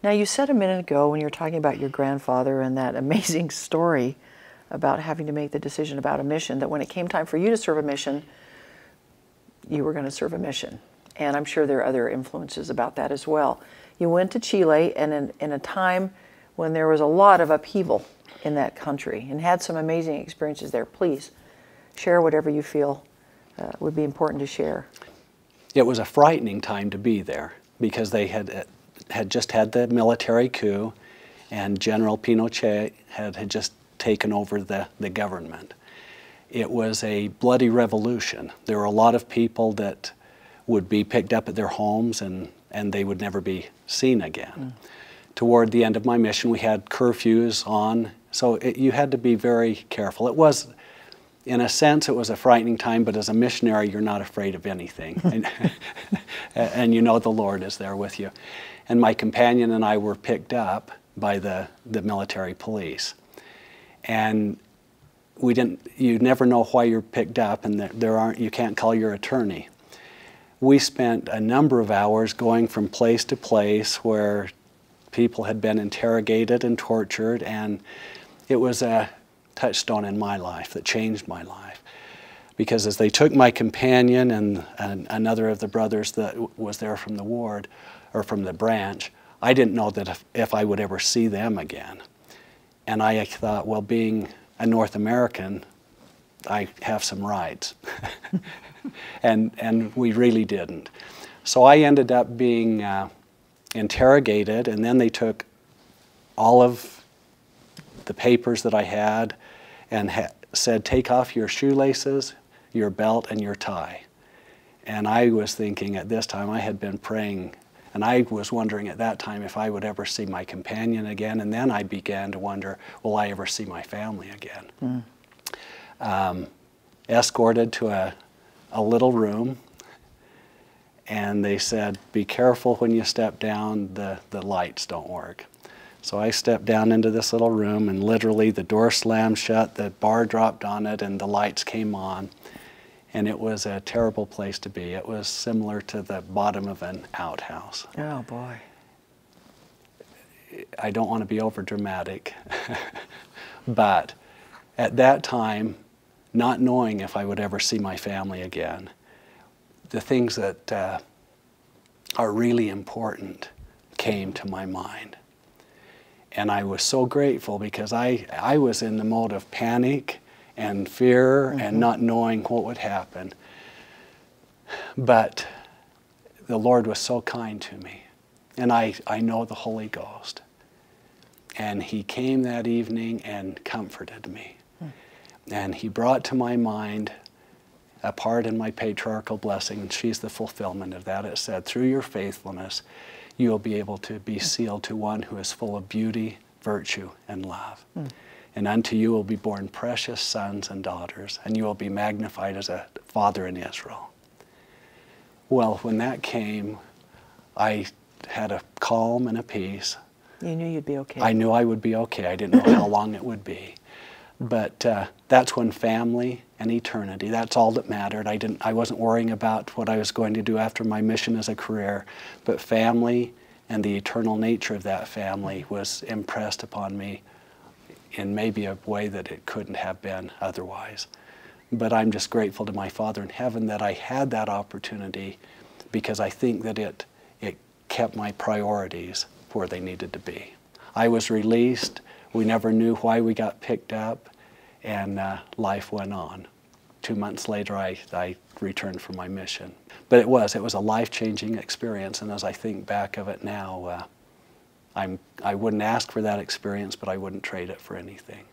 Now, you said a minute ago when you were talking about your grandfather and that amazing story about having to make the decision about a mission, that when it came time for you to serve a mission, you were going to serve a mission. And I'm sure there are other influences about that as well. You went to Chile, and in a time when there was a lot of upheaval in that country, and had some amazing experiences there. Please share whatever you feel would be important to share. It was a frightening time to be there because they had just had the military coup, and General Pinochet had just taken over the government. It was a bloody revolution. There were a lot of people that would be picked up at their homes, and they would never be seen again. Toward the end of my mission, we had curfews on, so you had to be very careful. It was, in a sense, it was a frightening time, but as a missionary, you're not afraid of anything. And you know the Lord is there with you. And my companion and I were picked up by the military police. And you never know why you're picked up, and you can't call your attorney. We spent a number of hours going from place to place where people had been interrogated and tortured, and it was a touchstone in my life that changed my life. Because as they took my companion and another of the brothers that was there from the ward, or from the branch, I didn't know that if I would ever see them again. And I thought, well, being a North American, I have some rights. and we really didn't. So I ended up being interrogated, and then they took all of the papers that I had and said, take off your shoelaces, your belt, and your tie. And I was thinking at this time, I had been praying, and I was wondering at that time if I would ever see my companion again, and then I began to wonder, will I ever see my family again? Escorted to a little room, and they said, be careful when you step down, the lights don't work. So I stepped down into this little room, and literally the door slammed shut, the bar dropped on it, and the lights came on. And it was a terrible place to be. It was similar to the bottom of an outhouse. Oh, boy. I don't want to be over dramatic, but at that time, not knowing if I would ever see my family again, the things that are really important came to my mind. And I was so grateful because I was in the mode of panic and fear and not knowing what would happen. But the Lord was so kind to me. And I know the Holy Ghost. And He came that evening and comforted me. And He brought to my mind a part in my patriarchal blessing, and she's the fulfillment of that. It said, through your faithfulness, you will be able to be sealed to one who is full of beauty, virtue, and love. And unto you will be born precious sons and daughters, and you will be magnified as a father in Israel. Well, when that came, I had a calm and a peace. You knew you'd be okay. I knew I would be okay. I didn't know how long it would be. But that's when family and eternity, that's all that mattered. I wasn't worrying about what I was going to do after my mission as a career, but family and the eternal nature of that family was impressed upon me in maybe a way that it couldn't have been otherwise. But I'm just grateful to my Father in heaven that I had that opportunity, because I think that it kept my priorities where they needed to be. I was released. We never knew why we got picked up, and life went on. 2 months later, I returned from my mission. But it was a life-changing experience, and as I think back of it now, I wouldn't ask for that experience, but I wouldn't trade it for anything.